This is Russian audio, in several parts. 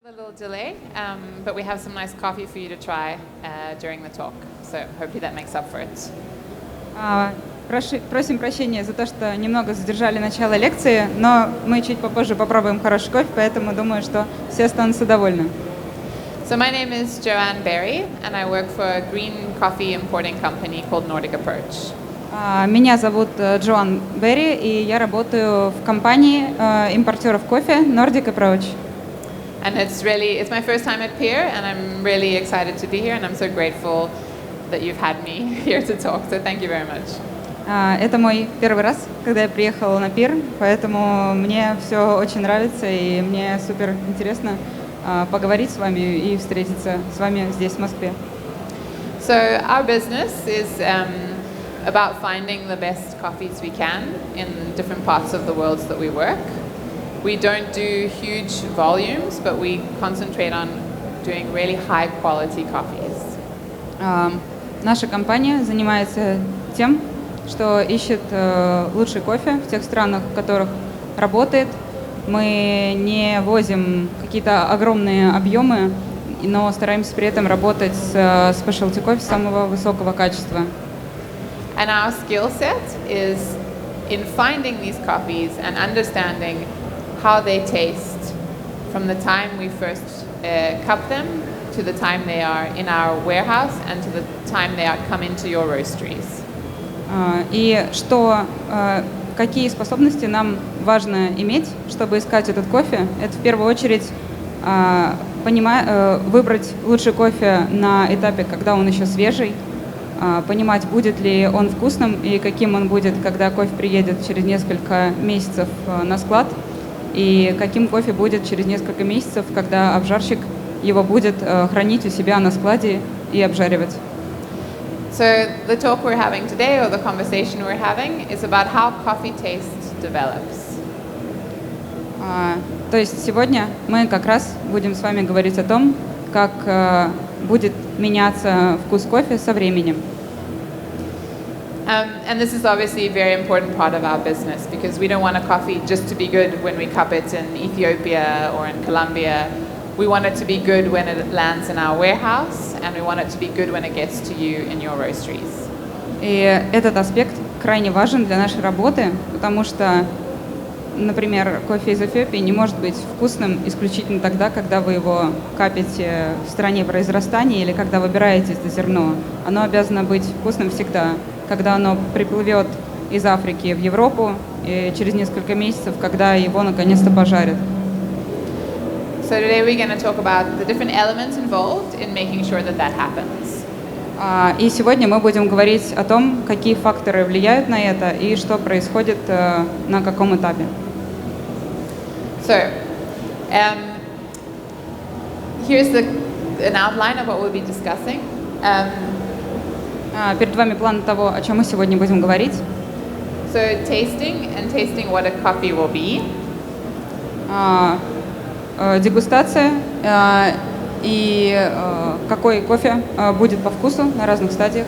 A little delay, but we have some nice coffee for you to try during the talk. So hopefully that makes up for it. Просим прощения за то, что немного задержали начало лекции, но мы чуть попозже попробуем хороший кофе, поэтому думаю, что все останутся довольны. So my name is Joanne Berry, and I work for a green coffee importing company called Nordic Approach. Меня зовут Джоан Берри, и я работаю в компании импортеров кофе Nordic Approach. And it's my first time at PIR, and I'm really excited to be here, and I'm so grateful that you've had me here to talk. So thank you very much. Это мой первый раз, когда я приехала на ПИР, поэтому мне все очень нравится, и мне супер интересно поговорить с вами и встретиться с вами здесь, в Москве. So our business is about finding the best coffees we can in different parts of the world that we work. We don't do huge volumes, but we concentrate on doing really high quality coffees. Наша компания занимается тем, что ищет лучший кофе в тех странах, в которых работает. Мы не возим какие-то огромные объемы, но стараемся при этом работать с specialty кофе самого высокого качества. And our skill set is in finding these coffees and understanding how they taste from the time we first cup them to the time they are in our warehouse and to the time they come into your roasteries. И какие способности нам важно иметь, чтобы искать этот кофе? Это в первую очередь выбрать лучший кофе на этапе, когда он еще свежий, понимать, будет ли он вкусным и каким он будет, когда кофе приедет через несколько месяцев на склад, и каким кофе будет через несколько месяцев, когда обжарщик его будет хранить у себя на складе и обжаривать. So the talk we're having today, or the conversation we're having, is about how coffee taste develops. То есть сегодня мы как раз будем с вами говорить о том, как будет меняться вкус кофе со временем. And this is obviously a very important part of our business because we don't want a coffee just to be good when we cup it in Ethiopia or in Colombia. We want it to be good when it lands in our warehouse, and we want it to be good when it gets to you in your roasteries. И этот аспект крайне важен для нашей работы, потому что, например, кофе из Эфиопии не может быть вкусным исключительно тогда, когда вы его капите в стране произрастания или когда выбираете это зерно. Оно обязано быть вкусным всегда, когда оно приплывет из Африки в Европу и через несколько месяцев, когда его наконец-то пожарят. So today we're going to talk about the different elements involved in making sure that that happens. И сегодня мы будем говорить о том, какие факторы влияют на это и что происходит на каком этапе. So, here's an outline of what we'll be discussing. Перед вами план того, о чем мы сегодня будем говорить. So, tasting what a coffee will be. Дегустация и какой кофе будет по вкусу на разных стадиях.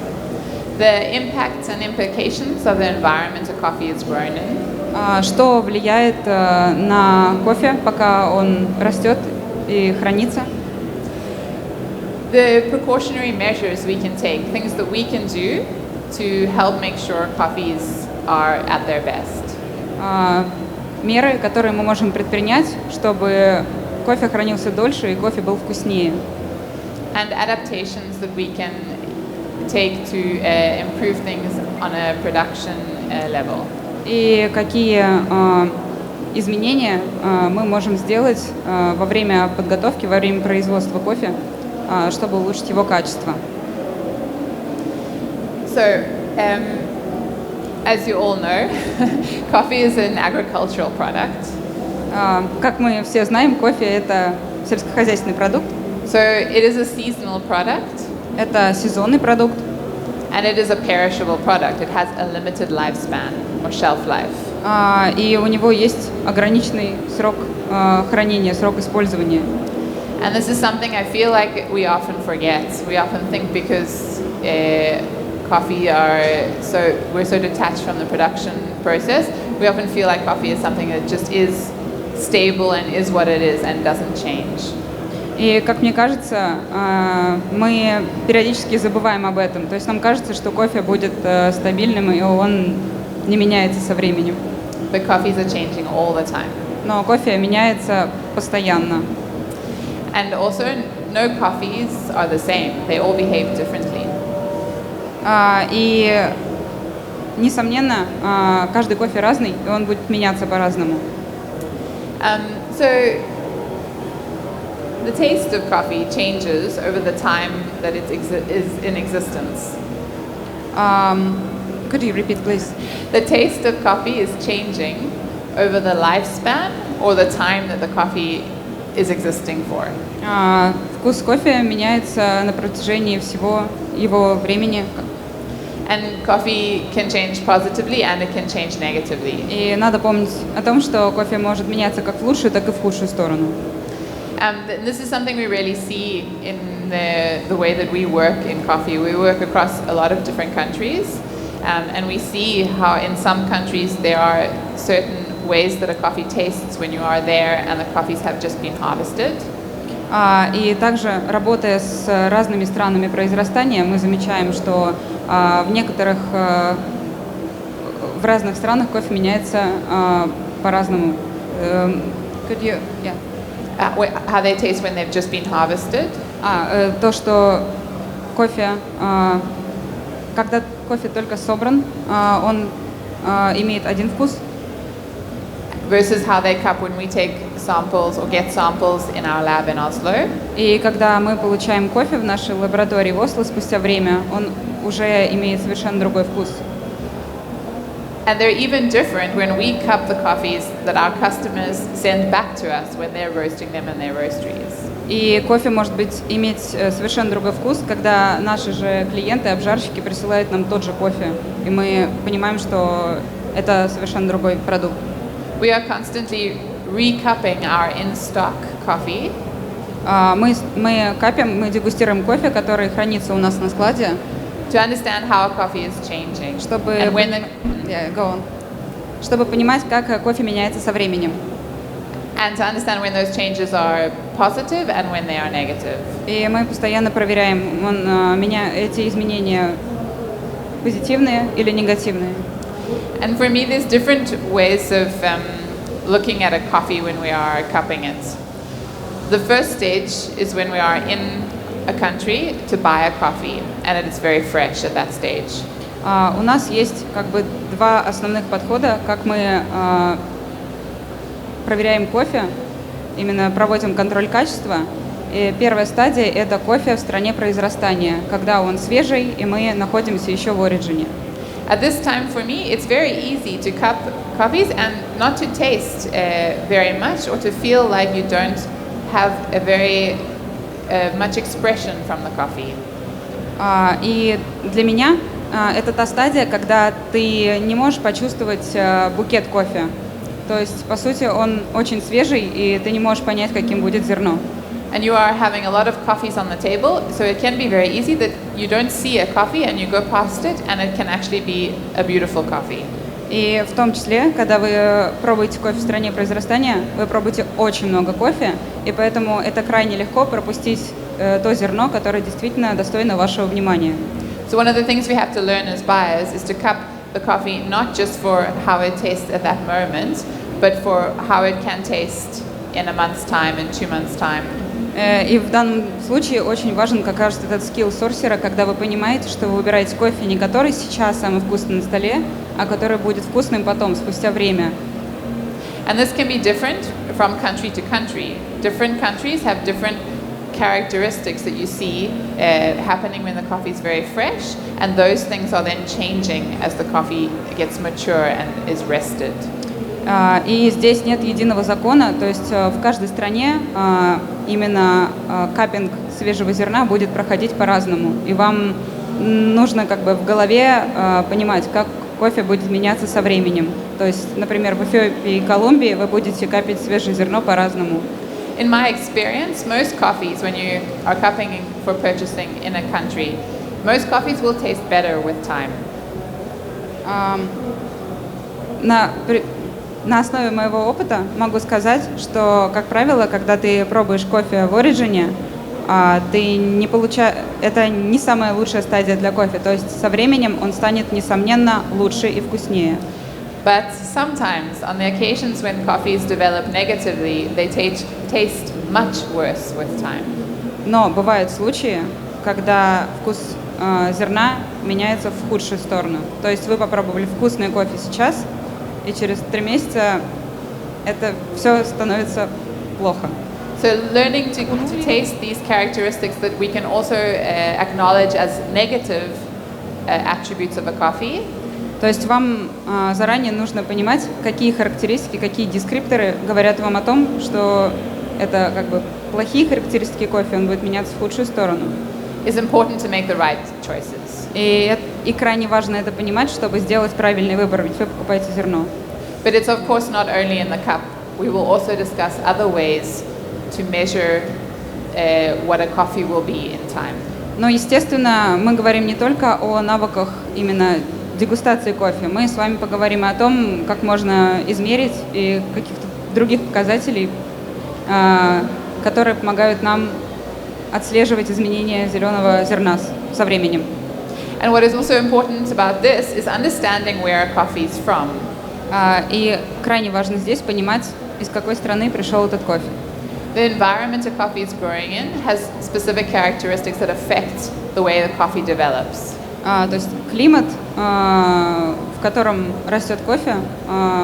The impacts and implications of the environment a coffee is grown in. Что влияет на кофе, пока он растет и хранится. The precautionary measures we can take, things that we can do to help make sure coffees are at their best. Меры, которые мы можем предпринять, чтобы кофе хранился дольше и кофе был вкуснее. And adaptations that we can take to improve things on a production level. И какие изменения мы можем сделать во время подготовки, во время производства кофе, чтобы улучшить его качество. So, as you all know, coffee is an agricultural product. Как мы все знаем, кофе – это сельскохозяйственный продукт. So it is a seasonal product. Это сезонный продукт. And it is a perishable product. It has a limited lifespan or shelf life. И у него есть ограниченный срок хранения, срок использования. And this is something I feel like we often forget. We often think because we're so detached from the production process, we often feel like coffee is something that just is stable and is what it is and doesn't change. И, как мне кажется, мы периодически забываем об этом. То есть нам кажется, что кофе будет стабильным, и он не меняется со временем. But coffees are changing all the time. Но кофе меняется постоянно. And also, no coffees are the same. They all behave differently. И, несомненно, каждый кофе разный, и он будет меняться по-разному. So, the taste of coffee changes over the time that it is in existence. Could you repeat, please? The taste of coffee is changing over the lifespan or the time that the coffee is existing for. Вкус кофе меняется на протяжении всего его времени. And coffee can change positively and it can change negatively. И надо помнить о том, что кофе может меняться как в лучшую, так и в худшую сторону. This is something we really see in the way that we work in coffee. We work across a lot of different countries, and we see how in some countries there are certain ways that a coffee tastes when you are there and the coffees have just been harvested. И также, работая с разными странами произрастания, мы замечаем, что в разных странах кофе меняется по-разному. How they taste when they've just been harvested. То, что кофе, когда кофе только собран, он имеет один вкус. Versus how they cup when we take samples or get samples in our lab in Oslo. И когда мы получаем кофе в нашей лаборатории в Осло спустя время, он уже имеет совершенно другой вкус. And they're even different when we cup the coffees that our customers send back to us when they're roasting them in their roasteries. И кофе может иметь совершенно другой вкус, когда наши же клиенты, обжарщики присылают нам тот же кофе, и мы понимаем, что это совершенно другой продукт. We are constantly recupping our in-stock coffee. Мы дегустируем кофе, который хранится у нас на складе, to understand how coffee is changing. Чтобы понимать, как кофе меняется со временем. And to understand when those changes are positive and when they are negative. И мы постоянно проверяем, эти изменения позитивные или негативные. And for me, there's different ways of looking at a coffee when we are cupping it. The first stage is when we are in a country to buy a coffee, and it is very fresh at that stage. У нас есть два основных подхода, как мы проверяем кофе, именно проводим контроль качества. И первая стадия – это кофе в стране произрастания, когда он свежий, и мы находимся еще в оригине. At this time, for me, it's very easy to cup coffees and not to taste very much or to feel like you don't have a very much expression from the coffee. И для меня это та стадия, когда ты не можешь почувствовать букет кофе. То есть, по сути, он очень свежий, и ты не можешь понять, каким будет зерно. And you are having a lot of coffees on the table, so it can be very easy that you don't see a coffee and you go past it, and it can actually be a beautiful coffee. И в том числе, когда вы пробуете кофе в стране произрастания, вы пробуете очень много кофе, и поэтому это крайне легко пропустить то зерно, которое действительно достойно вашего внимания. So one of the things we have to learn as buyers is to cup the coffee not just for how it tastes at that moment, but for how it can taste in a month's time, in 2 months' time. И в данном случае очень важен, как кажется, этот скилл сорсера, когда вы понимаете, что вы выбираете кофе не который сейчас самый вкусный на столе, а который будет вкусным потом, спустя время. And this can be different from country to country. Different countries have different characteristics that you see happening when the coffee is very fresh, and those things are then changing as the coffee gets mature and is rested. И здесь нет единого закона, то есть в каждой стране именно каппинг свежего зерна будет проходить по-разному. И вам нужно в голове понимать, как кофе будет меняться со временем. То есть, например, в Эфиопии и Колумбии вы будете капать свежее зерно по-разному. In my experience, most coffees, when you are cupping for purchasing in a country, most coffees will taste better with time. На основе моего опыта могу сказать, что, как правило, когда ты пробуешь кофе в Origin, ты не это не самая лучшая стадия для кофе. То есть со временем он станет, несомненно, лучше и вкуснее. But sometimes, on the occasions when coffees develop negatively, they taste much worse with time. Но бывают случаи, когда вкус зерна меняется в худшую сторону. То есть вы попробовали вкусный кофе сейчас, и через 3 месяца это все становится плохо. So learning to taste these characteristics that we can also acknowledge as negative attributes of a coffee. То есть вам заранее нужно понимать, какие характеристики, какие дескрипторы говорят вам о том, что это как бы плохие характеристики кофе, он будет меняться в худшую сторону. It's important to make the right choices. И крайне важно это понимать, чтобы сделать правильный выбор, ведь вы покупаете зерно. But it's of course not only in the cup. We will also discuss other ways to measure what a coffee will be in time. Но, естественно, мы говорим не только о навыках именно дегустации кофе. Мы с вами поговорим о том, как можно измерить и каких-то других показателей, которые помогают нам отслеживать изменения зеленого зерна со временем. And what is also important about this is understanding where a coffee is from. И крайне важно здесь понимать, из какой страны пришел этот кофе. The environment a coffee is growing in has specific characteristics that affect the way the coffee develops. То есть климат, в котором растет кофе,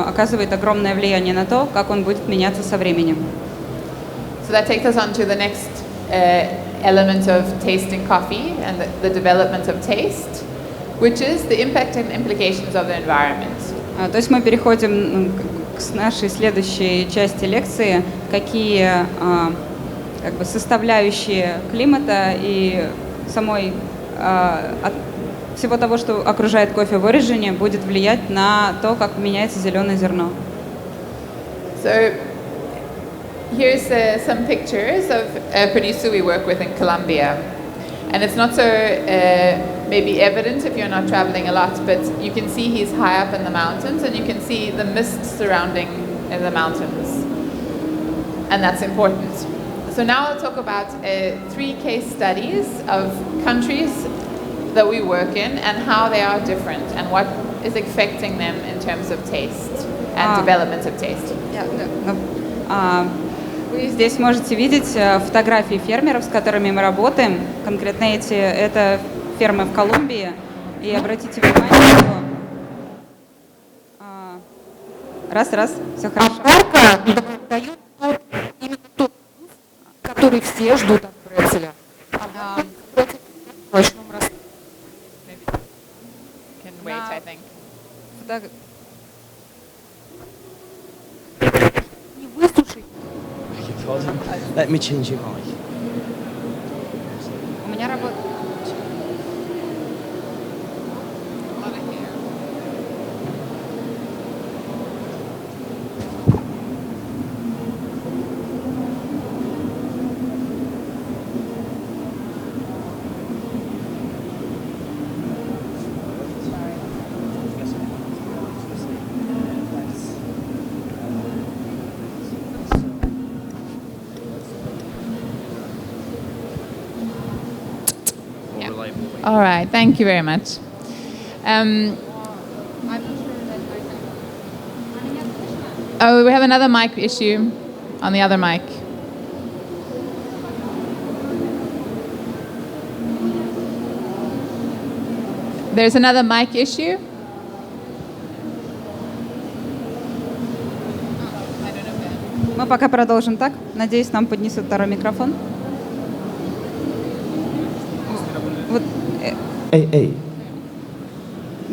оказывает огромное влияние на то, как он будет меняться со временем. So that takes us on to the next element of tasting coffee and the development of taste, which is the impact and implications of the environment. То есть мы переходим к нашей следующей части лекции, какие как бы составляющие климата и самой всего того, что окружает кофе в Origin, будет влиять на то, как меняется зеленое зерно. So here's some pictures of a producer we work with in Colombia. And it's not so maybe evident if you're not traveling a lot, but you can see he's high up in the mountains and you can see the mist surrounding the mountains. And that's important. So now I'll talk about 3 case studies of countries that we work in and how they are different and what is affecting them in terms of taste and development of taste. Вы здесь можете видеть фотографии фермеров, с которыми мы работаем. Конкретно это фермы в Колумбии. И обратите внимание, что... Раз, все хорошо. Марка дает именно тот вкус, который все ждут от брецеля. Брецель в овощном растении. Can wait, I think. Не высушить. Let me change your mic. У меня работает. All right, thank you very much. Oh, we have another mic issue on the other mic. There's another mic issue. Мы пока продолжим так. Надеюсь, нам поднесут второй микрофон. Вот, Эй.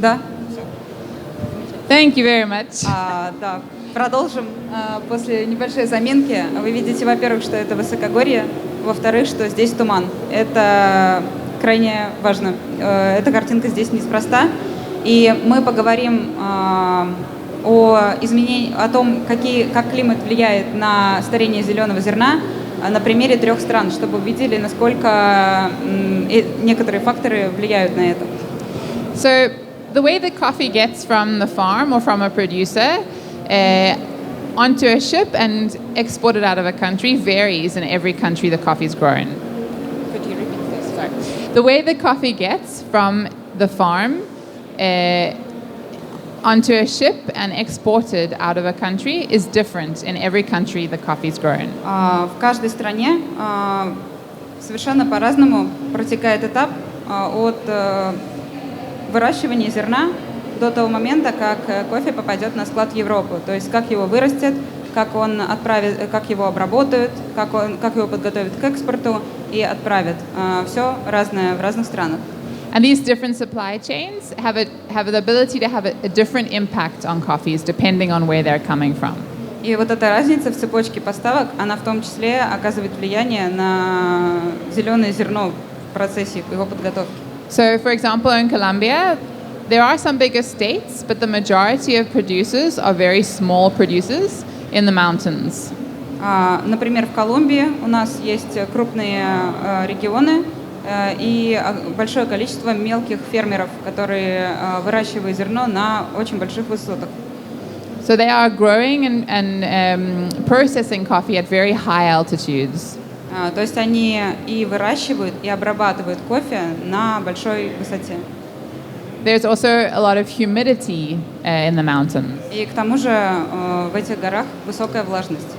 да. Thank you very much. Да, продолжим после небольшой заминки. Вы видите, во-первых, что это высокогорье, во-вторых, что здесь туман. Это крайне важно. Эта картинка здесь неспроста. И мы поговорим о том, как климат влияет на старение зеленого зерна на примере 3 стран, чтобы увидели, насколько некоторые факторы влияют на это. So the way that coffee gets from the farm or from a producer onto a ship and exported out of a country varies in every country the coffee is grown. Could you repeat this? Sorry. The way the coffee gets from the farm onto a ship and exported out of a country is different in every country the coffee is grown. В каждой стране совершенно по-разному протекает этап от выращивания зерна до того момента, как кофе попадет на склад в Европу. То есть как его вырастет, как он отправит, как его обработают, как его подготовят к экспорту и отправят. Все разное в разных странах. And these different supply chains have the ability to have a different impact on coffees depending on where they're coming from. И вот эта разница в цепочке поставок, она в том числе оказывает влияние на зеленое зерно в процессе его подготовки. So, for example, in Colombia, there are some bigger states, but the majority of producers are very small producers in the mountains. Например, в Колумбии у нас есть крупные регионы и большое количество мелких фермеров, которые выращивают зерно на очень больших высотах. So they are growing and processing coffee at very high altitudes. То есть они и выращивают, и обрабатывают кофе на большой высоте. There's also a lot of humidity in the mountains. И к тому же в этих горах высокая влажность.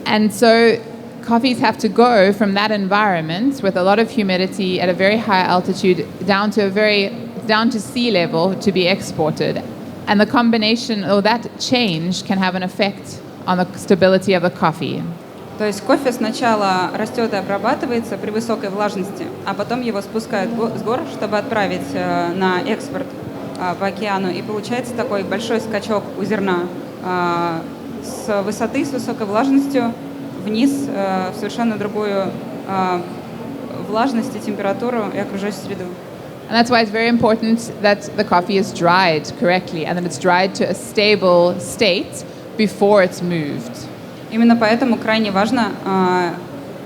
And so coffees have to go from that environment with a lot of humidity at a very high altitude down to sea level to be exported. And the combination or that change can have an effect on the stability of the coffee. То есть кофе сначала растет и обрабатывается при высокой влажности, а потом его спускают с гор, чтобы отправить на экспорт по океану. И получается такой большой скачок у зерна с высоты, с высокой влажностью вниз в совершенно другую влажность и температуру и окружающую среду. And that's why it's very important that the coffee is dried correctly and that it's dried to a stable state before it's moved. Именно поэтому крайне важно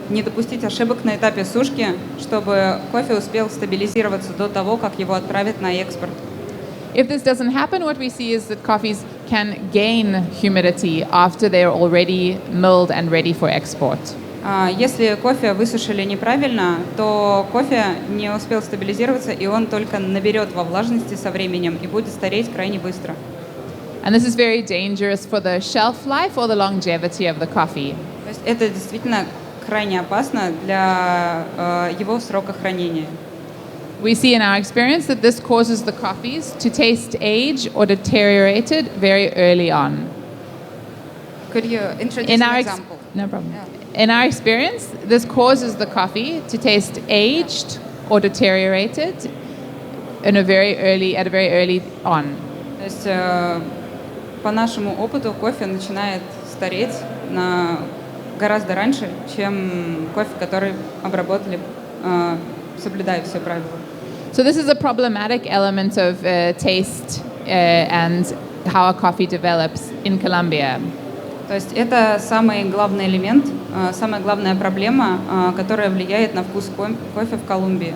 не допустить ошибок на этапе сушки, чтобы кофе успел стабилизироваться до того, как его отправят на экспорт. If this doesn't happen, what we see is that coffees can gain humidity after they're already milled and ready for export. Если кофе высушили неправильно, то кофе не успел стабилизироваться, и он только наберет во влажности со временем и будет стареть крайне быстро. And this is very dangerous for the shelf life or the longevity of the coffee. То есть это действительно крайне опасно для его срока хранения. We see in our experience that this causes the coffees to taste aged or deteriorated very early on. Could you introduce an example? No problem. Yeah. In our experience, this causes the coffee to taste aged or deteriorated at a very early on. То есть по нашему опыту кофе начинает стареть гораздо раньше, чем кофе, который обработали, соблюдая все правила. So this is a problematic element of taste and how a coffee develops in Colombia. То есть это самый главный элемент, самая главная проблема, которая влияет на вкус кофе в Колумбии.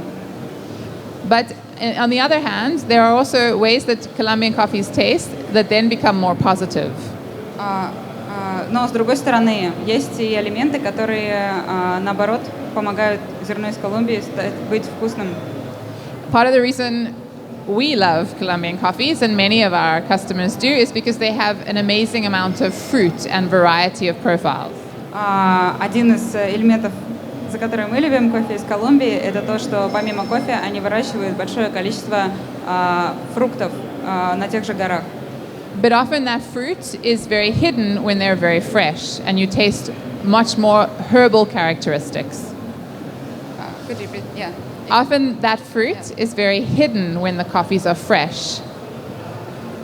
But on the other hand, there are also ways that Colombian coffees taste that then become more positive. Но с другой стороны, есть и элементы, которые, наоборот, помогают зерну из Колумбии быть вкусным. Part of the reason we love Colombian coffees, and many of our customers do, is because they have an amazing amount of fruit and variety of profiles. Один из элементов, за который мы любим кофе из Колумбии, это то, что помимо кофе они выращивают большое количество фруктов на тех же горах. But often that fruit is very hidden when they're very fresh, and you taste much more herbal characteristics. Could you repeat? Yeah. Often that fruit is very hidden when the coffees are fresh.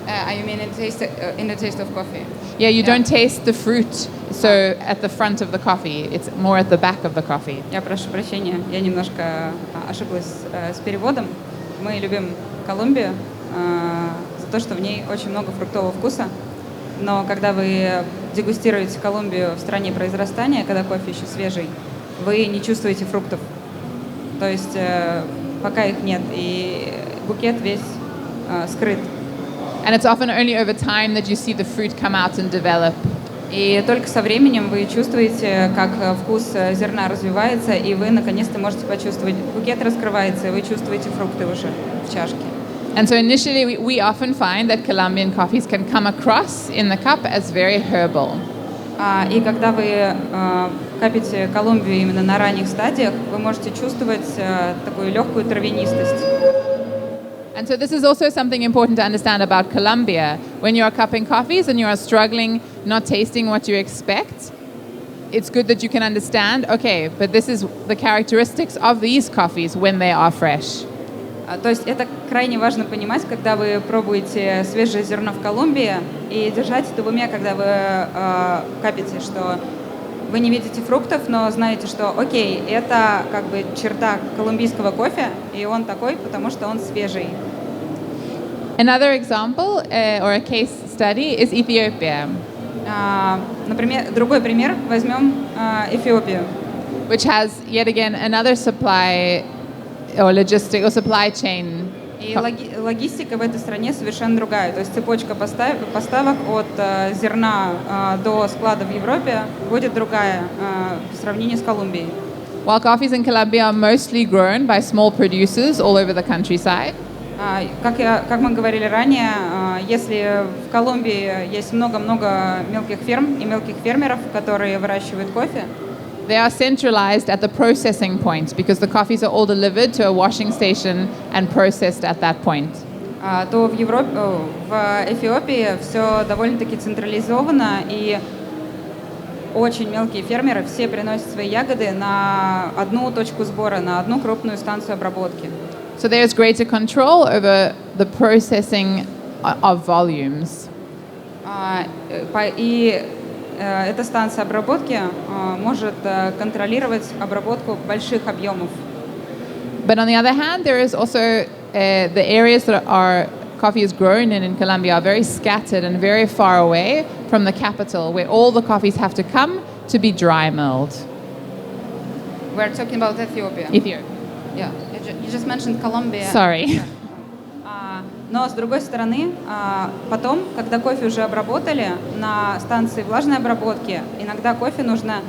You mean in the taste of coffee? Yeah, you don't taste the fruit so at the front of the coffee. It's more at the back of the coffee. Я прошу прощения, я немножко ошиблась с переводом. Мы любим Колумбию за то, что в ней очень много фруктового вкуса. Но когда вы дегустируете Колумбию в стране произрастания, когда кофе еще свежий, вы не чувствуете фруктов. То есть пока их нет, и букет весь скрыт. And it's often only over time that you see the fruit come out and develop. И только со временем вы чувствуете, как вкус зерна развивается, и вы наконец-то можете почувствовать, букет раскрывается, и вы чувствуете фрукты уже в чашке. And so initially we often find that Colombian coffees can come across in the cup as very herbal. И когда вы капите Колумбию именно на ранних стадиях, вы можете чувствовать такую легкую травянистость. And so this is also something important to understand about Colombia. When you are cupping coffees and you are struggling, not tasting what you expect, it's good that you can understand, okay, but this is the characteristics of these coffees when they are fresh. То есть это крайне важно понимать, когда вы пробуете свежее зерно в Колумбии, и держать это в уме, когда вы капите, что вы не видите фруктов, но знаете, что окей, это как бы черта колумбийского кофе, и он такой, потому что он свежий. Another example or a case study is Ethiopia, Например, другой пример, возьмем Эфиопию, which has yet again another supply or logistic or supply chain. и логистика в этой стране совершенно другая. То есть цепочка поставок от зерна до склада в Европе будет другая в сравнении с Колумбией. While coffees in Colombia are mostly grown by small producers all over the countryside, Как мы говорили ранее, если в Колумбии есть много-много мелких ферм и мелких фермеров, которые выращивают кофе, they are centralized at the processing point because the coffees are all delivered to a washing station and processed at that point. то в Эфиопии все довольно-таки централизовано, и очень мелкие фермеры все приносят свои ягоды на одну точку сбора, на одну крупную станцию обработки. So there is greater control over the processing of volumes. И эта станция обработки может контролировать обработку больших объемов. But on the other hand, there is also the areas that our coffee is grown in Colombia are very scattered and very far away from the capital, where all the coffees have to come to be dry milled. We're talking about Ethiopia. Ethiopia. Yeah. You just mentioned Colombia. Sorry. Но с другой стороны, потом, когда кофе уже обработали на станции влажной обработки, иногда кофе нужно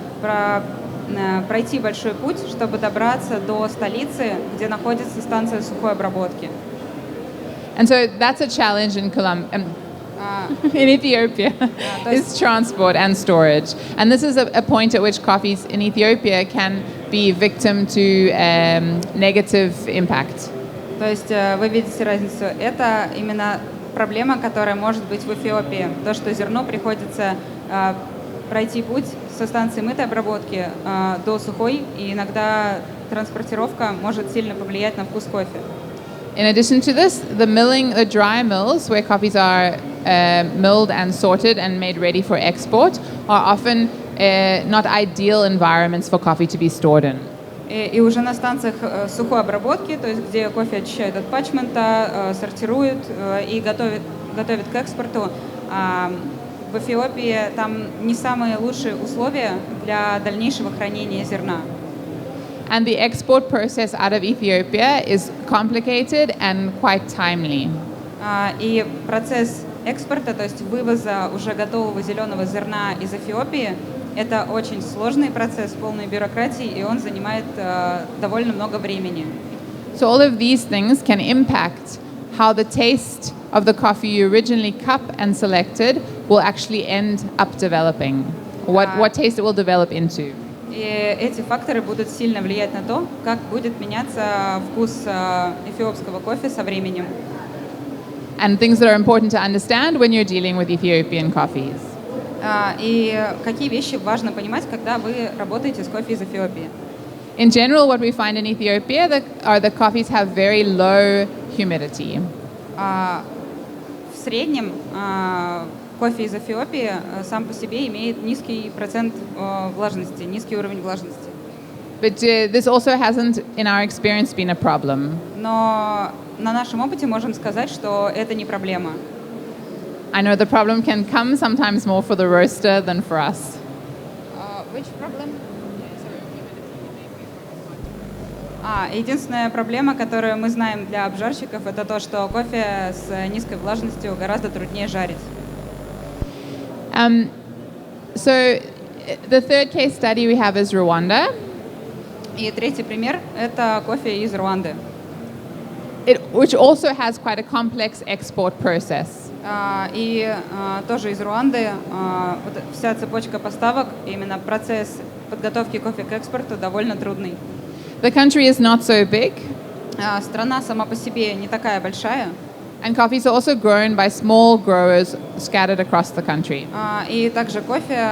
пройти большой путь, чтобы добраться до столицы, где находится станция сухой обработки. And so that's a challenge in in Ethiopia, is transport and storage. And this is a point at which coffees in Ethiopia can be victim to negative impact. То есть вы видите разницу. Это именно проблема, которая может быть в Эфиопии. То, что зерно приходится пройти путь со станции мытой обработки до сухой, и иногда транспортировка может сильно повлиять на вкус кофе. In addition to this, the dry mills where coffees are milled and sorted and made ready for export are often not ideal environments for coffee to be stored in. И уже на станциях сухой обработки, то есть где кофе очищают от патчмента, сортируют и готовят к экспорту, в Эфиопии там не самые лучшие условия для дальнейшего хранения зерна. And the export process out of Ethiopia is complicated and quite timely. И процесс экспорта, то есть вывоза уже готового зеленого зерна из Эфиопии, это очень сложный процесс, полный бюрократии, и он занимает довольно много времени. So all of these things can impact how the taste of the coffee you originally cupped and selected will actually end up developing. What taste it will develop into. И эти факторы будут сильно влиять на то, как будет меняться вкус эфиопского кофе со временем. And things that are important to understand when you're dealing with Ethiopian coffees. И какие вещи важно понимать, когда вы работаете с кофе из Эфиопии? In general, what we find in Ethiopia are the coffees have very low humidity. В среднем кофе из Эфиопии сам по себе имеет низкий процент влажности, низкий уровень влажности. But this also hasn't, in our experience, been a problem. Но на нашем опыте можем сказать, что это не проблема. I know the problem can come sometimes more for the roaster than for us. Which problem? Единственная проблема, которую мы знаем для обжарщиков, это то, что кофе с низкой влажностью гораздо труднее жарить. So the third case study we have is Rwanda. И третий пример – это кофе из Руанды, Which also has quite a complex export process. Тоже из Руанды вот вся цепочка поставок, именно процесс подготовки кофе к экспорту довольно трудный. The country is not so big, Страна сама по себе не такая большая, and coffee is also grown by small growers scattered across the country. и также кофе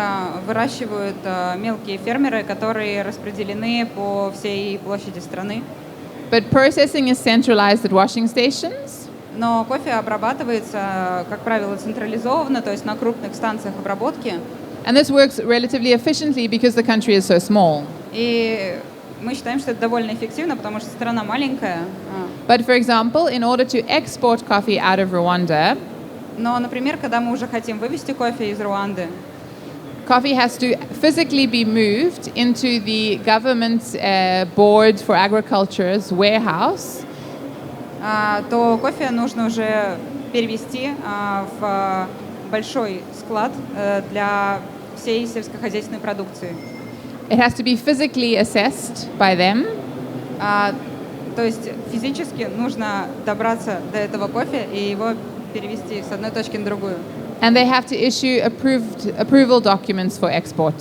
выращивают мелкие фермеры, которые распределены по всей площади страны. But processing is centralized at washing stations, Но кофе обрабатывается, как правило, централизованно, то есть на крупных станциях обработки. and this works relatively efficiently because the country is so small. И мы считаем, что это довольно эффективно, потому что страна маленькая. But for example, in order to export coffee out of Rwanda, Но, например, когда мы уже хотим вывести кофе из Руанды, coffee has to physically be moved into the government's board for agriculture's warehouse, то кофе нужно уже перевести в большой склад для всей сельскохозяйственной продукции. it has to be physically assessed by them, То есть физически нужно добраться до этого кофе и его перевести с одной точки на другую. and they have to issue approval documents for export.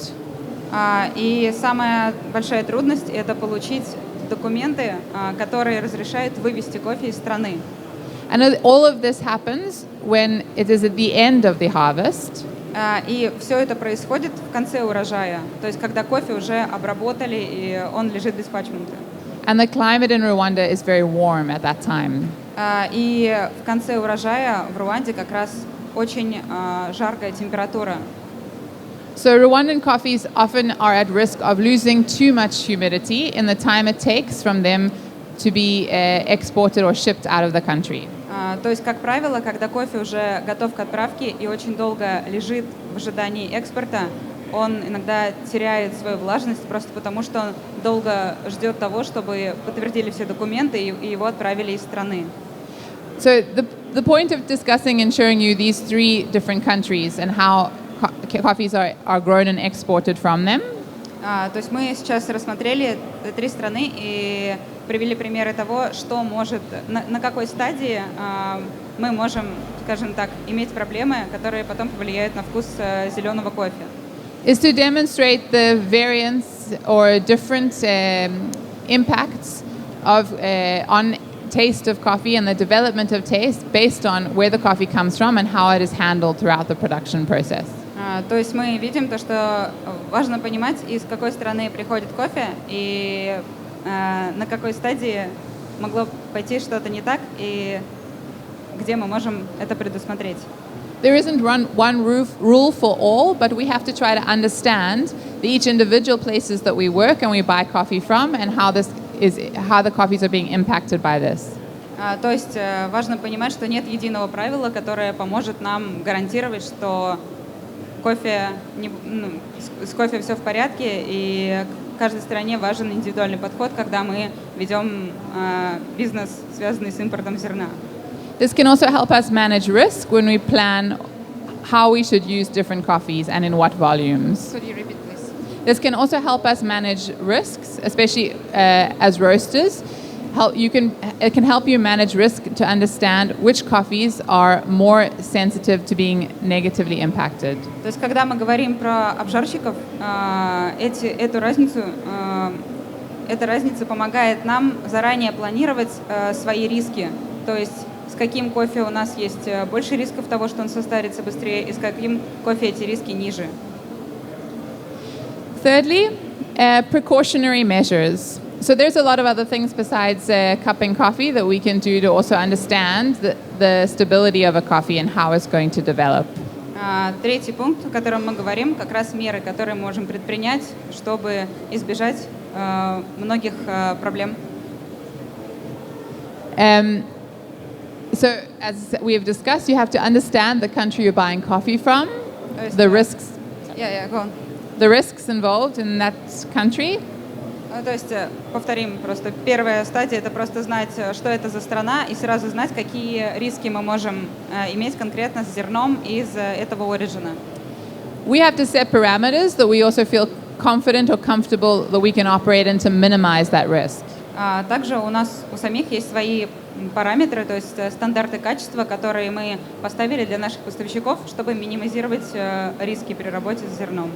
И самая большая трудность – это получить документы, которые разрешают вывести кофе из страны. And all of this happens when it is at the end of the harvest, И все это происходит в конце урожая, то есть когда кофе уже обработали и он лежит без пачмента. and the climate in Rwanda is very warm at that time. И в конце урожая в Руанде как раз очень жаркая температура. So Rwandan coffees often are at risk of losing too much humidity in the time it takes from them to be exported or shipped out of the country. То есть, как правило, когда кофе уже готов к отправке и очень долго лежит в ожидании экспорта, он иногда теряет свою влажность просто потому, что он долго ждет того, чтобы подтвердили все документы и его отправили из страны. So the point of discussing and showing you these three different countries and how coffees are grown and exported from them То есть мы сейчас рассмотрели 3 страны и привели примеры того, что может, на какой стадии мы можем, скажем так, иметь проблемы, которые потом повлияют на вкус зеленого кофе. is to demonstrate the variance or different impacts of on taste of coffee and the development of taste based on where the coffee comes from and how it is handled throughout the production process. То есть мы видим то, что важно понимать, из какой страны приходит кофе и на какой стадии могло пойти что-то не так и где мы можем это предусмотреть. There isn't one rule for all, but we have to try to understand each individual places that we work and we buy coffee from and how the coffees are being impacted by this. То есть важно понимать, что нет единого правила, которое поможет нам гарантировать, что с кофе все в порядке, и каждой стране важен индивидуальный подход, когда мы ведем бизнес, связанный с импортом зерна. This can also help us manage risk when we plan how we should use different coffees and in what volumes. Could you repeat, please? This can also help us manage risks, especially as roasters. It can help you manage risk to understand which coffees are more sensitive to being negatively impacted. То есть, когда мы говорим про обжарщиков, эта разница помогает нам заранее планировать свои риски. То есть, с каким кофе у нас есть больше рисков того, что он состарится быстрее, и с каким кофе эти риски ниже. Thirdly, precautionary measures. So there's a lot of other things besides cupping coffee that we can do to also understand the stability of a coffee and how it's going to develop. Третий пункт, о котором мы говорим, как раз меры, которые мы можем предпринять, чтобы избежать многих проблем. So as we have discussed, you have to understand the country you're buying coffee from, the risks Go on. the risks involved in that country. То есть, повторим, просто первая стадия — это просто знать, что это за страна, и сразу знать, какие риски мы можем иметь конкретно с зерном из этого оригина. We have to set parameters that we also feel confident or comfortable that we can operate in to minimize that risk. Также у нас у самих есть свои параметры, то есть стандарты качества, которые мы поставили для наших поставщиков, чтобы минимизировать риски при работе с зерном.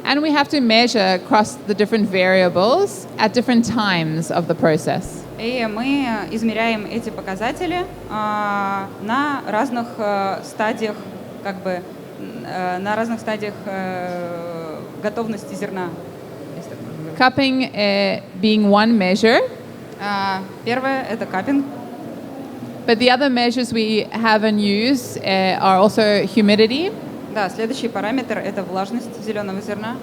And we have to measure across the different variables at different times of the process. И мы измеряем эти показатели на разных стадиях, на разных стадиях готовности зерна. Cupping being one measure, Первое — это каппинг. but the other measures we have in use are also humidity. Да, следующий параметр — это влажность зеленого зерна.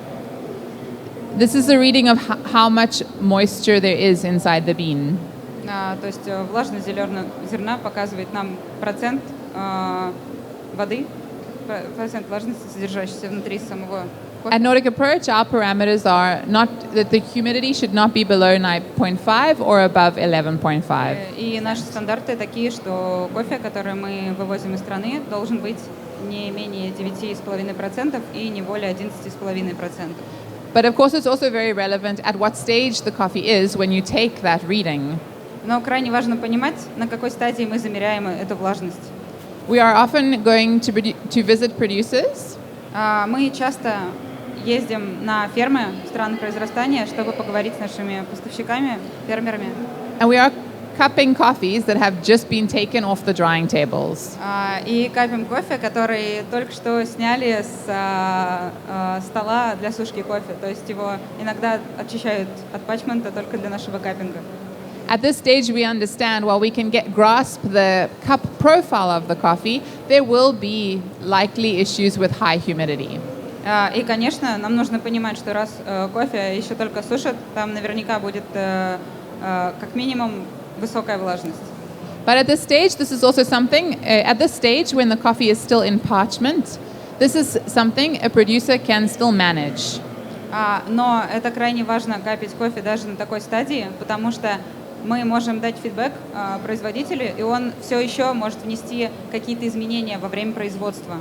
This is a reading of how much moisture there is inside the bean. То есть влажность зеленого зерна показывает нам процент воды, процент влажности, содержащийся внутри самого кофе. At Nordic Approach, our parameters are not that the humidity should not be below 9.5 or above 11.5. И наши стандарты такие, что кофе, который мы вывозим из страны, должен быть не менее 9,5% и не более 11,5%. But of course, it's also very relevant at what stage the coffee is when you take that reading. Но крайне важно понимать, на какой стадии мы замеряем эту влажность. We are often going to visit producers. Мы часто ездим на фермы стран произрастания, чтобы поговорить с нашими поставщиками, фермерами. And we are cupping coffees that have just been taken off the drying tables. И капим кофе, который только что сняли с стола для сушки кофе. То есть его иногда очищают от патчмента только для нашего каппинга. At this stage, we understand while we can grasp the cup profile of the coffee, there will be likely issues with high humidity. И, конечно, нам нужно понимать, что раз кофе еще только сушат, там наверняка будет как минимум высокая влажность. But at this stage, this is also something, at this stage when the coffee is still in parchment, this is something a producer can still manage. Но это крайне важно капить кофе даже на такой стадии, потому что мы можем дать фидбэк производителю, и он все еще может внести какие-то изменения во время производства.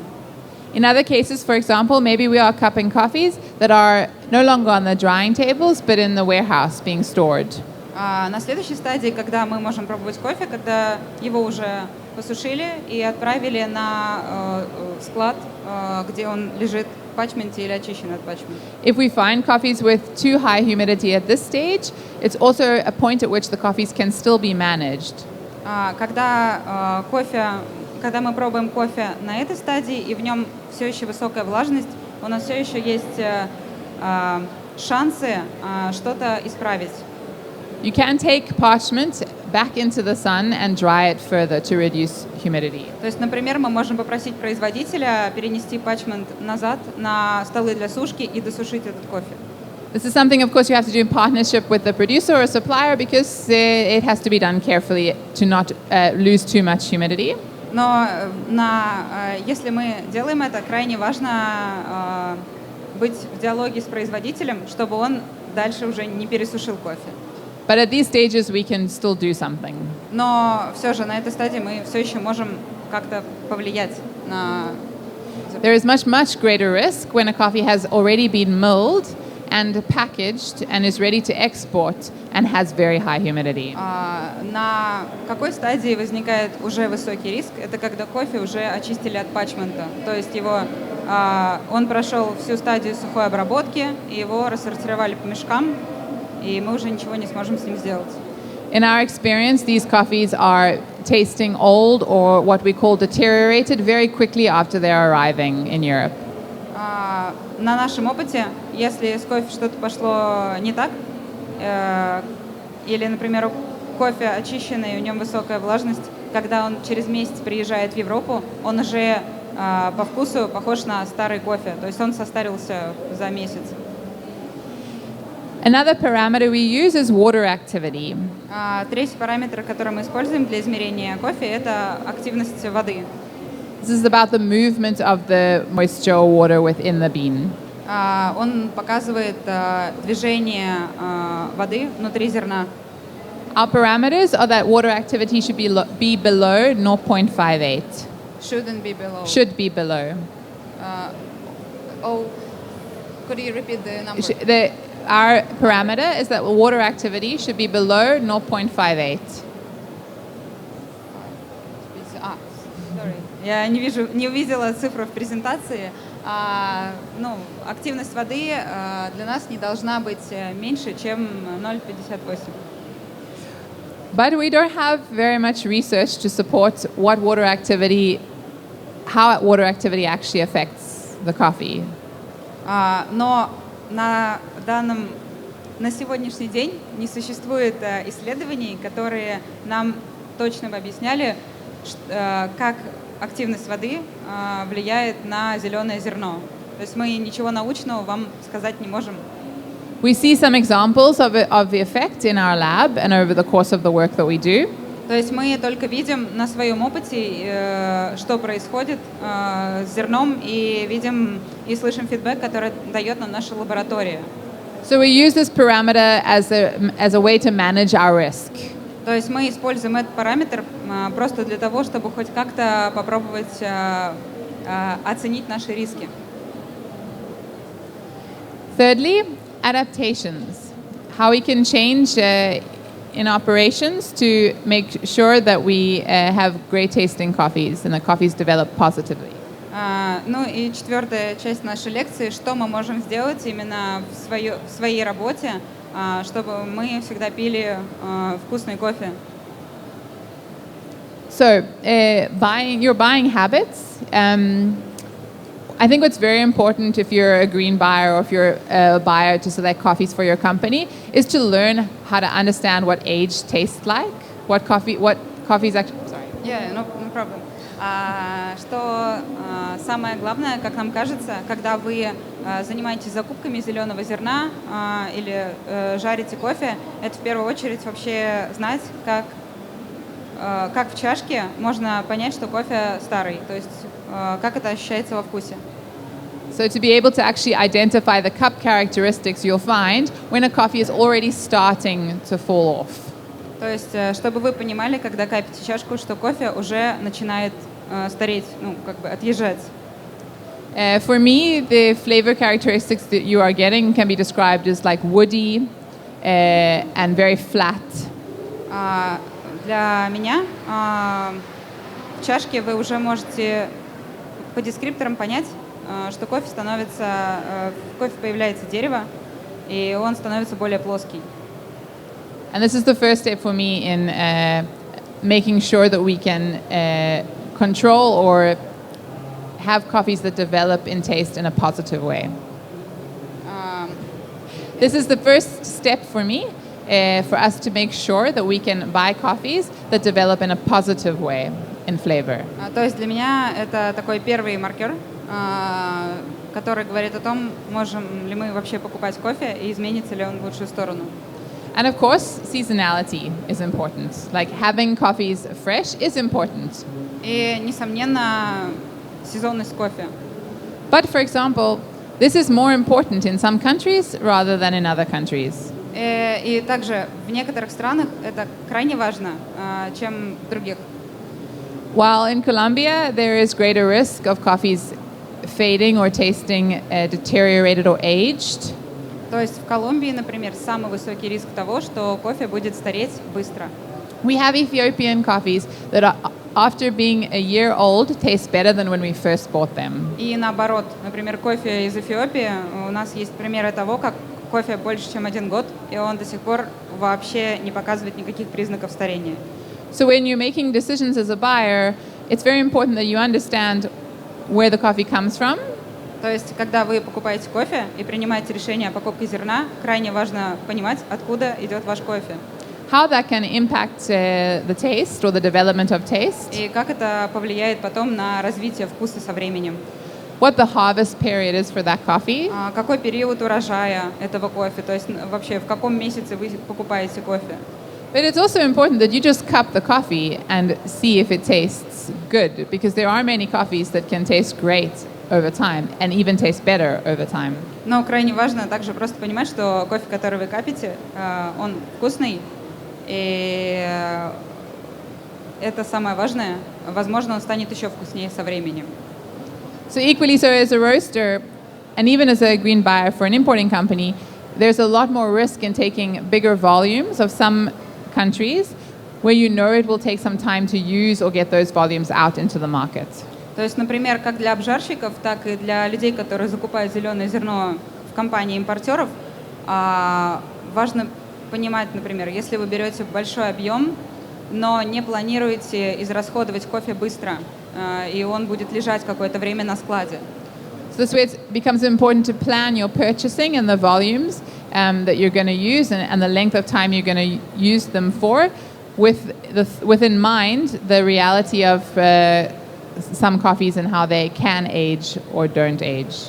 In other cases, for example, maybe we are cupping coffees that are no longer on the drying tables, but in the warehouse being stored. На следующей стадии, когда мы можем пробовать кофе, когда его уже посушили и отправили на склад, где он лежит в патчменте или очищен от патчмента. If we find coffees with too high humidity at this stage, it's also a point at which the coffees can still be managed. Когда мы пробуем кофе на этой стадии и в нем все еще высокая влажность, у нас все еще есть шансы что-то исправить. You can take parchment back into the sun and dry it further to reduce humidity. То есть, например, мы можем попросить производителя перенести патчмент назад на столы для сушки и досушить этот кофе. This is something, of course, you have to do in partnership with the producer or supplier because it has to be done carefully to not lose too much humidity. Но если мы делаем это, крайне важно быть в диалоге с производителем, чтобы он дальше уже не пересушил кофе. But at these stages, we can still do something. Но все же на этой стадии мы все еще можем как-то повлиять на... There is much greater risk when a coffee has already been milled and packaged and is ready to export and has very high humidity. На какой стадии возникает уже высокий риск? Это когда кофе уже очистили от патчмента. То есть он прошел всю стадию сухой обработки, и его рассортировали по мешкам, и мы уже ничего не сможем с ним сделать. In our experience, these coffees are tasting old or what we call deteriorated very quickly after they're arriving in Europe. На нашем опыте, если с кофе что-то пошло не так, или, например, кофе очищенный, у него высокая влажность, когда он через месяц приезжает в Европу, он уже по вкусу похож на старый кофе, то есть он состарился за месяц. Another parameter we use is water activity. Третий параметр, который мы используем для измерения кофе, это активность воды. This is about the movement of the moisture or water within the bean. Он показывает движение воды внутри зерна. Our parameters are that water activity should be below 0.58. Shouldn't be below. Should be below. Could you repeat the number? Our parameter is that water activity should be below 0.58. Sorry. Я не увидела цифру в презентации. Активность воды для нас не должна быть меньше, чем 0,58. But we don't have very much research to support how water activity actually affects the coffee. Но на сегодняшний день не существует исследований, которые нам точно бы объясняли, как активность воды влияет на зеленое зерно. То есть мы ничего научного вам сказать не можем. We see some examples of the effect in our lab and over the course of the work that we do. То есть мы только видим на своем опыте, что происходит с зерном, и видим и слышим фидбэк, который дает нам наша лаборатория. So we use this parameter as a way to manage our risk. То есть мы используем этот параметр просто для того, чтобы хоть как-то попробовать оценить наши риски. Thirdly, adaptations. How we can change in operations to make sure that we have great tasting coffees and the coffees develop positively. И четвертая часть нашей лекции, что мы можем сделать именно в своей работе, чтобы мы всегда пили вкусный кофе. So, your buying habits. I think what's very important if you're a green buyer or if you're a buyer to select coffees for your company is to learn how to understand what age tastes like, what coffees actually. Sorry. Yeah, no problem. Что самое главное, как нам кажется, когда вы занимаетесь закупками зеленого зерна или жарите кофе, это в первую очередь вообще знать, как в чашке можно понять, что кофе старый, то есть как это ощущается во вкусе. So to be able to actually identify the cup characteristics you'll find when a coffee is already starting to fall off. То есть, чтобы вы понимали, когда капите чашку, что кофе уже начинает стареть, отъезжать. For me, the flavor characteristics that you are getting can be described as like woody and very flat. Для меня в чашке вы уже можете по дескрипторам понять, что в кофе появляется дерево, и он становится более плоский. And this is the first step for me in making sure that we can control or have coffees that develop in taste in a positive way. This is the first step for me, for us to make sure that we can buy coffees that develop in a positive way in flavor. То есть для меня это такой первый маркер, который говорит о том, можем ли мы вообще покупать кофе и изменится ли он в лучшую сторону. And of course, seasonality is important. Like having coffees fresh is important. И, несомненно, сезонность кофе. But, for example, this is more important in some countries rather than in other countries. И также в некоторых странах это крайне важно, чем в других. While in Colombia, there is greater risk of coffees fading or tasting deteriorated or aged. То есть в Колумбии, например, самый высокий риск того, что кофе будет стареть быстро. We have Ethiopian coffees that are, after being a year old, taste better than when we first bought them. И наоборот, например, кофе из Эфиопии, у нас есть примеры того, как кофе больше, чем 1 год, и он до сих пор вообще не показывает никаких признаков старения. So when you're making decisions as a buyer, it's very important that you understand where the coffee comes from. То есть, когда вы покупаете кофе и принимаете решение о покупке зерна, крайне важно понимать, откуда идет ваш кофе. How that can impact the taste or the development of taste. И как это повлияет потом на развитие вкуса со временем. What the harvest period is for that coffee. Какой период урожая этого кофе, то есть вообще в каком месяце вы покупаете кофе. But it's also important that you just cup the coffee and see if it tastes good, because there are many coffees that can taste great over time and even taste better over time. Но крайне важно также просто понимать, что кофе, который вы капите, он вкусный, и это самое важное. Возможно, он станет еще вкуснее со временем. So equally so as a roaster, and even as a green buyer for an importing company, there's a lot more risk in taking bigger volumes of some countries where you know it will take some time to use or get those volumes out into the market. То есть, например, как для обжарщиков, так и для людей, которые закупают зеленое зерно в компании импортеров, важно понимать, например, если вы берете большой объем, но не планируете израсходовать кофе быстро, и он будет лежать какое-то время на складе. So this way it becomes important to plan your purchasing and the volumes that you're going to use and the length of time you're going to use them for, with in mind the reality of some coffees and how they can age or don't age.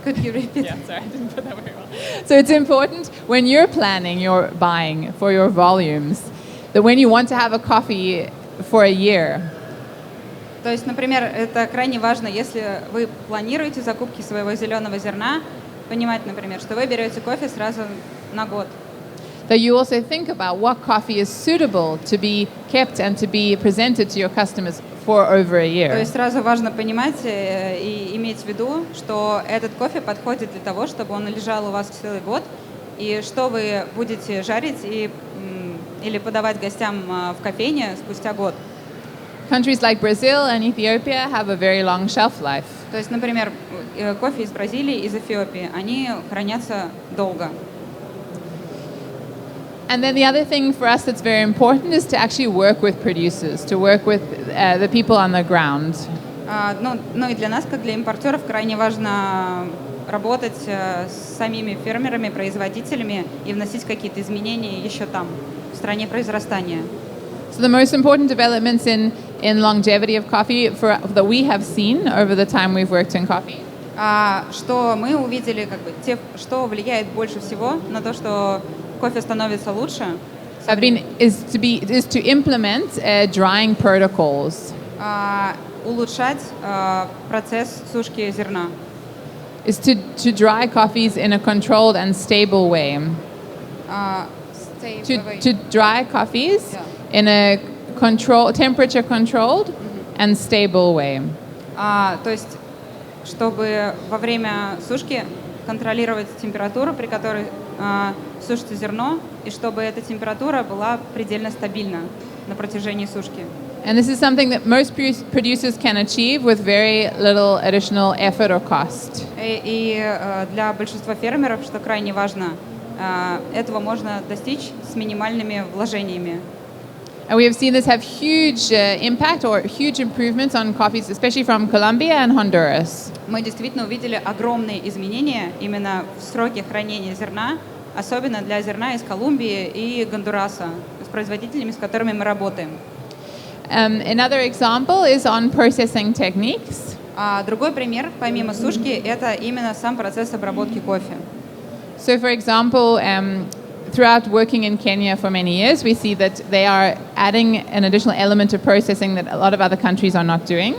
Could you repeat? Yeah, sorry, I didn't put that very well. So it's important when you're planning your buying for your volumes that when you want to have a coffee for a year. То есть, например, это крайне важно, если вы планируете закупки своего зеленого зерна, понимать, например, что вы берете кофе сразу на год. That you also think about what coffee is suitable to be kept and to be presented to your customers for over a year. То есть сразу важно понимать и иметь в виду, что этот кофе подходит для того, чтобы он лежал у вас целый год, и что вы будете жарить или подавать гостям в кофейне спустя год. Countries like Brazil and Ethiopia have a very long shelf life. То есть, например, кофе из Бразилии, из Эфиопии, они хранятся долго. And then the other thing for us that's very important is to actually work with producers, to work with the people on the ground. Ну и для нас, как для импортеров, крайне важно работать с самими фермерами, производителями и вносить какие-то изменения еще там, в стране произрастания. So the most important developments in longevity of coffee that we have seen over the time we've worked in coffee. Что мы увидели, что влияет больше всего на то, что кофе становится лучше, is to implement drying protocols. Улучшать процесс сушки зерна. Is to dry coffees in a controlled and stable way. To dry coffees in a temperature controlled and stable way. То есть, чтобы во время сушки контролировать температуру, при которой сушится зерно, и чтобы эта температура была предельно стабильна на протяжении сушки. And this is something that most producers can achieve with very little additional effort or cost. И для большинства фермеров, что крайне важно, этого можно достичь с минимальными вложениями. And we have seen this have huge impact or huge improvements on coffees, especially from Colombia and Honduras. Мы действительно увидели огромные изменения именно в сроке хранения зерна, особенно для зерна из Колумбии и Гондураса, с производителями, с которыми мы работаем. Another example is on processing techniques. Другой пример, помимо сушки, это именно сам процесс обработки кофе. So, for example, throughout working in Kenya for many years, we see that they are adding an additional element of processing that a lot of other countries are not doing.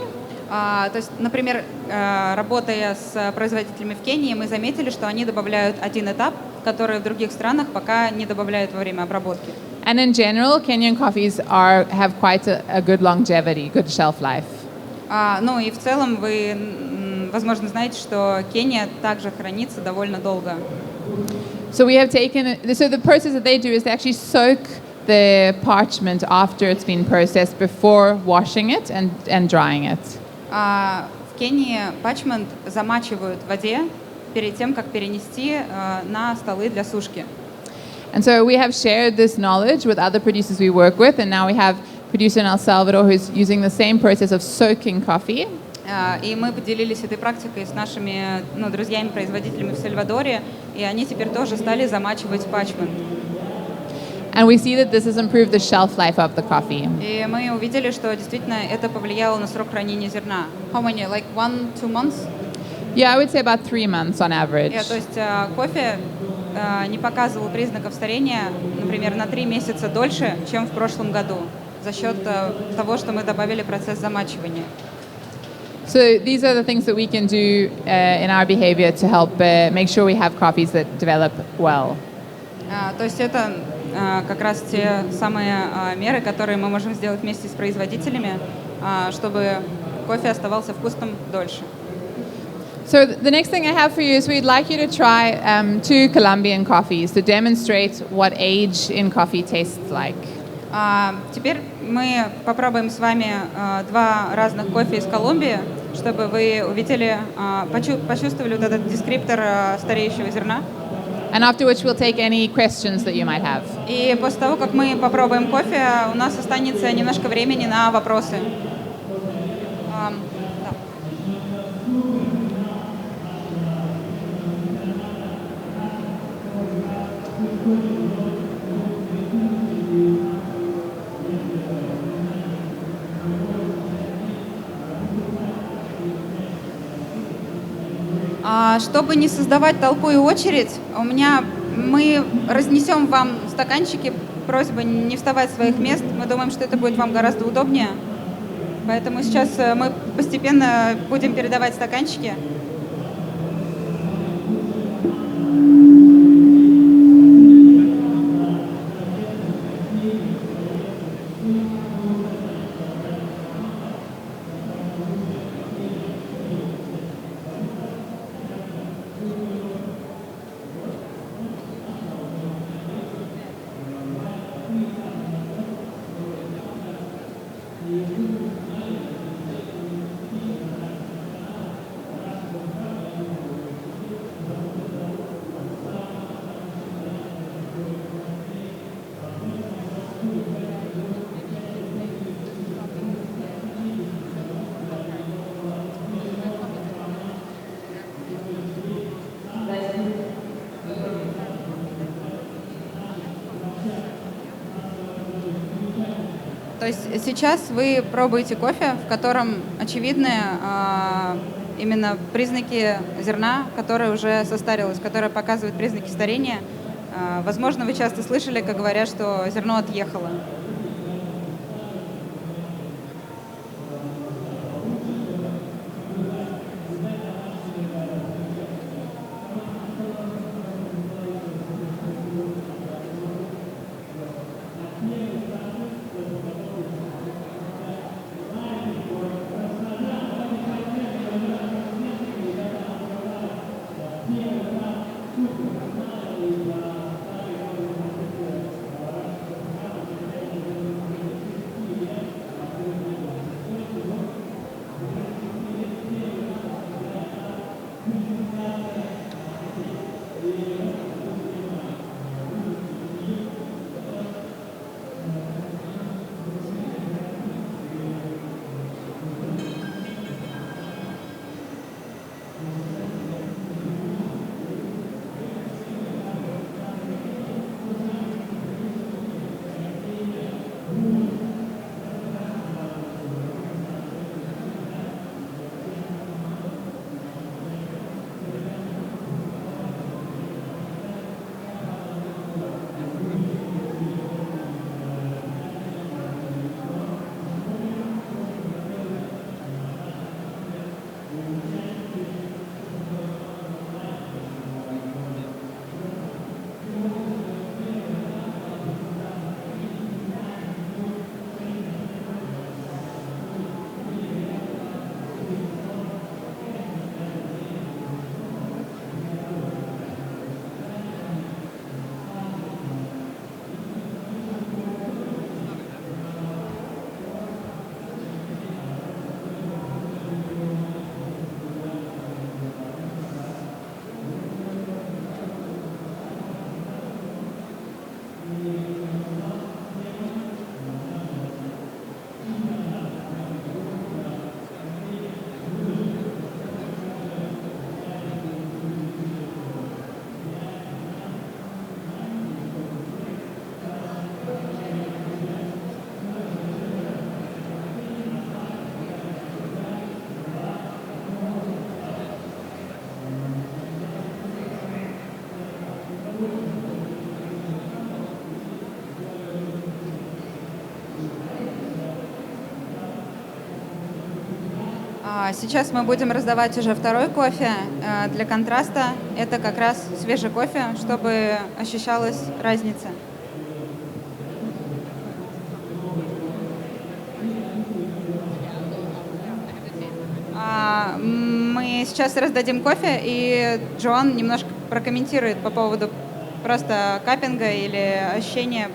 То есть, например, работая с производителями в Кении, мы заметили, что они добавляют один этап, который в других странах пока не добавляют во время обработки. And in general, Kenyan coffees have quite a good longevity, good shelf life. Ну и в целом вы, возможно, знаете, что Кения также хранится довольно долго. So the process that they do is they actually soak the parchment after it's been processed before washing it and drying it. В Кении парчмент замачивают в воде перед тем, как перенести на столы для сушки. And so we have shared this knowledge with other producers we work with, and now we have a producer in El Salvador who's using the same process of soaking coffee. И мы поделились этой практикой с нашими друзьями-производителями в Сальвадоре, и они теперь тоже стали замачивать парчмент. And we see that this has improved the shelf life of the coffee. И мы увидели, что действительно это повлияло на срок хранения зерна. How many? Like 1-2 months? Yeah, I would say about 3 months on average. То есть кофе не показывал признаков старения, например, на 3 месяца дольше, чем в прошлом году, за счет того, что мы добавили процесс замачивания. So these are the things that we can do in our behavior to help make sure we have coffees that develop well. То есть это как раз те самые меры, которые мы можем сделать вместе с производителями, чтобы кофе оставался вкусным дольше. So the next thing I have for you is we'd like you to try 2 Colombian coffees to demonstrate what age in coffee tastes like. Теперь мы попробуем с вами 2 разных кофе из Колумбии, чтобы вы увидели, почувствовали вот этот дескриптор стареющего зерна. And afterwards we'll take any questions that you might have. И после того, как мы попробуем кофе, у нас останется немножко времени на вопросы. Чтобы не создавать толпу и очередь, мы разнесем вам стаканчики, просьба не вставать с своих мест. Мы думаем, что это будет вам гораздо удобнее. Поэтому сейчас мы постепенно будем передавать стаканчики. То есть сейчас вы пробуете кофе, в котором очевидны именно признаки зерна, которое уже состарилось, которое показывает признаки старения. Возможно, вы часто слышали, как говорят, что зерно отъехало. Сейчас мы будем раздавать уже второй кофе. Для контраста это как раз свежий кофе, чтобы ощущалась разница. Мы сейчас раздадим кофе, и Джоан немножко прокомментирует по поводу просто каппинга или ощущения.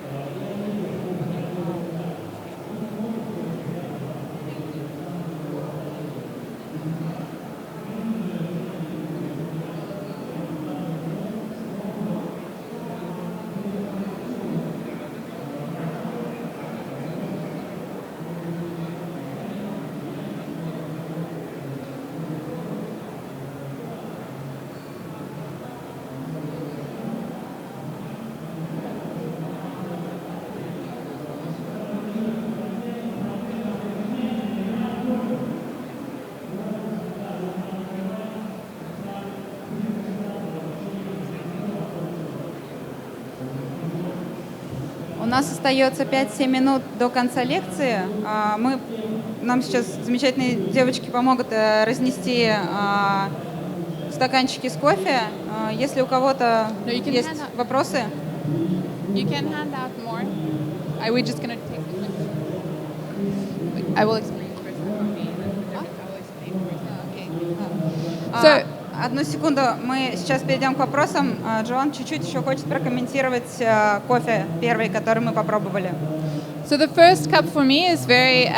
У нас остается 5-7 минут до конца лекции. Нам сейчас замечательные девочки помогут разнести стаканчики с кофе. Если у кого-то есть вопросы. You can hand out more. Are we just going to take the question? I will explain first the coffee. I will explain first. So, одну секунду, мы сейчас перейдем к вопросам. Джоан чуть-чуть еще хочет прокомментировать кофе первый, который мы попробовали. So the first cup for me is very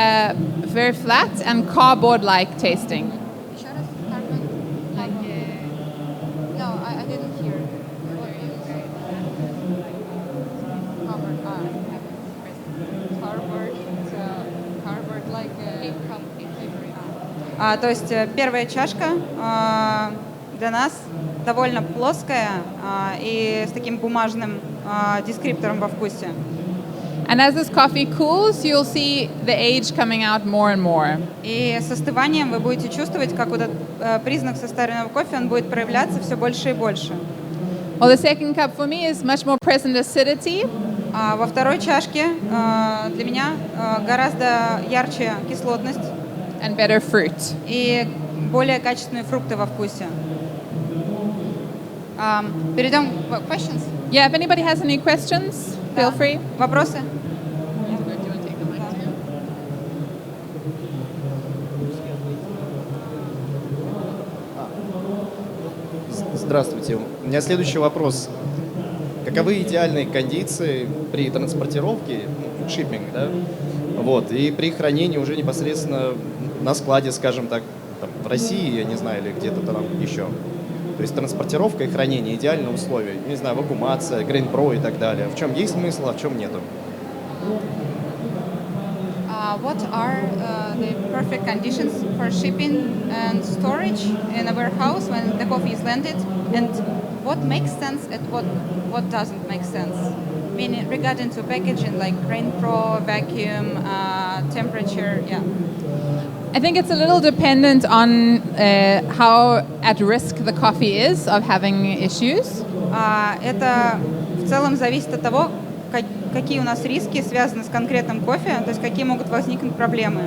flat and cardboard-like tasting. Еще раз, No, I didn't hear. То есть первая чашка для нас довольно плоская и с таким бумажным дескриптором во вкусе. And as this coffee cools, you'll see the age coming out more and more. И с остыванием вы будете чувствовать, как вот этот признак состаренного кофе, он будет проявляться все больше и больше. Well, the second cup for me is much more present acidity. Во второй чашке для меня гораздо ярче кислотность. And better fruit. И более качественные фрукты во вкусе. Перейдем к questions. Yeah, if anybody has any questions, feel free. Вопросы? Здравствуйте. У меня следующий вопрос. Каковы идеальные кондиции при транспортировке, шиппинг, да? Вот, и при хранении уже непосредственно на складе, скажем так, там, в России, я не знаю, или где-то там еще. То есть транспортировка и хранение, идеальные условия. Не знаю, вакуумация, грейн-про и так далее. В чем есть смысл, а в чем нету? What are the perfect conditions for shipping and storage in a warehouse when the coffee is landed, and what makes sense and what doesn't make sense? I mean, regarding to packaging like grain pro, vacuum, temperature, yeah. I think it's a little dependent on how at risk the coffee is of having issues. Это в целом зависит от того, какие у нас риски связаны с конкретным кофе, то есть какие могут возникнуть проблемы.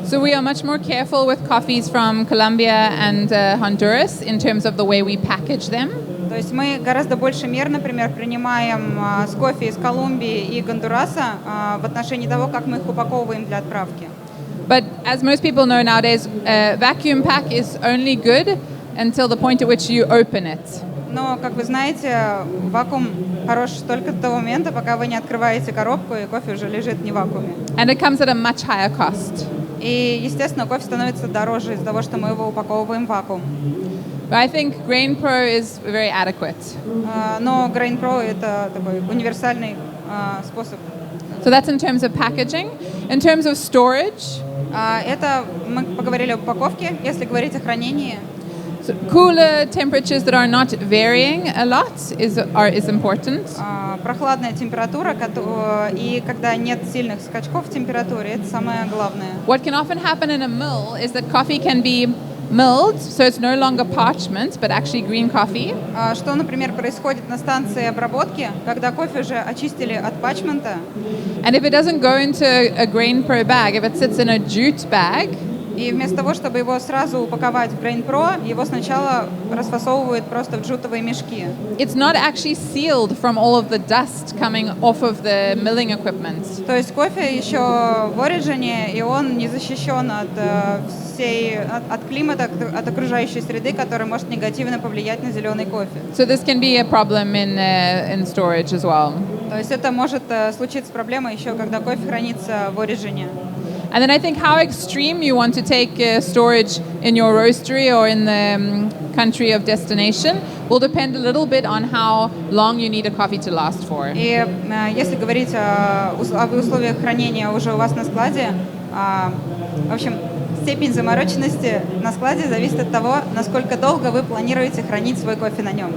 So we are much more careful with coffees from Colombia and Honduras in terms of the way we package them. То есть мы гораздо больше мер, например, принимаем с кофе из Колумбии и Гондураса в отношении того, как мы их упаковываем для отправки. But as most people know nowadays, vacuum pack is only good until the point at which you open it. Но, как вы знаете, вакуум хорош только до того момента, пока вы не открываете коробку, и кофе уже лежит в невакууме. And it comes at a much higher cost. И, естественно, кофе становится дороже из-за того, что мы его упаковываем в вакуум. But I think Grain Pro is very adequate. Но Grain Pro — это такой универсальный способ. So that's in terms of packaging. In terms of storage, это мы поговорили об упаковке. Если говорить о хранении, so cooler temperatures that are not varying a lot is important. Прохладная температура, и когда нет сильных скачков в температуре, это самое главное. What can often happen in a mill is that coffee can be milled, so it's no longer parchment, but actually green coffee. Что, например, происходит на станции обработки, когда кофе уже очистили от парчмента? And if it doesn't go into a Grain Pro bag, if it sits in a jute bag, И вместо того, чтобы его сразу упаковать в Grain Pro, его сначала расфасовывают просто в джутовые мешки. It's not actually sealed from all of the dust coming off of the milling equipment. То есть кофе еще в Origin, и он не защищен от от климата, от окружающей среды, который может негативно повлиять на зеленый кофе. So this can be a problem in storage as well. То есть это может случиться проблема еще, когда кофе хранится в Origin. And then I think how extreme you want to take storage in your roastery or in the country of destination will depend a little bit on how long you need a coffee to last for. И если говорить об условиях хранения уже у вас на складе, в общем, степень замороченности на складе зависит от того, насколько долго вы планируете хранить свой кофе на нем.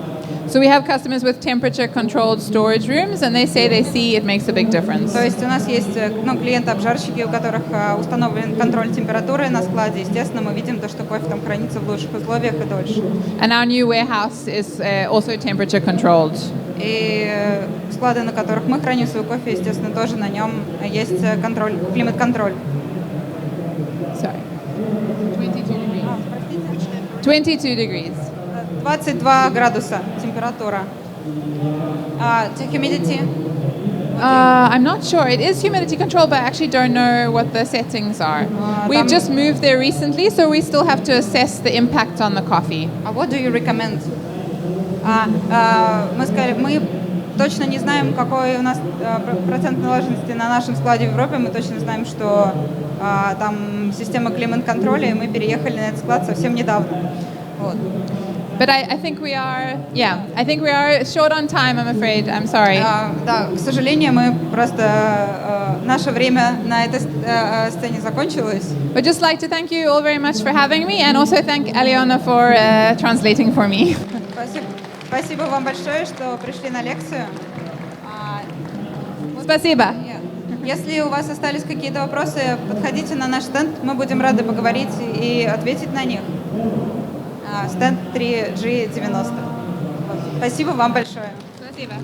So we have customers with temperature-controlled storage rooms, and they say they see it makes a big difference. То есть у нас есть клиенты-обжарщики, у которых установлен контроль температуры на складе. Естественно, мы видим то, что кофе там хранится в лучших условиях и дольше. And our new warehouse is also temperature-controlled. И склады, на которых мы храним свой кофе, естественно, тоже на нем есть контроль, климат-контроль. Sorry. 22 degrees. 22 degrees. 22 градуса температура. Humidity? I'm not sure. It is humidity control, but I actually don't know what the settings are. We've just moved there recently, so we still have to assess the impact on the coffee. What do you recommend? Мы сказали, мы точно не знаем, какой у нас процент налаженности на нашем складе в Европе. Мы точно знаем, что там система климат-контроля, и мы переехали на этот склад совсем недавно. Вот. But I think we are short on time, I'm afraid. I'm sorry. Да, к сожалению, мы просто наше время на этой сцене закончилось. But just like to thank you all very much for having me, and also thank Aliona for translating for me. Спасибо вам большое, что пришли на лекцию. Спасибо. Если у вас остались какие-то вопросы, подходите на наш стенд, мы будем рады поговорить и ответить на них. Стенд 3G90. Спасибо вам большое. Спасибо.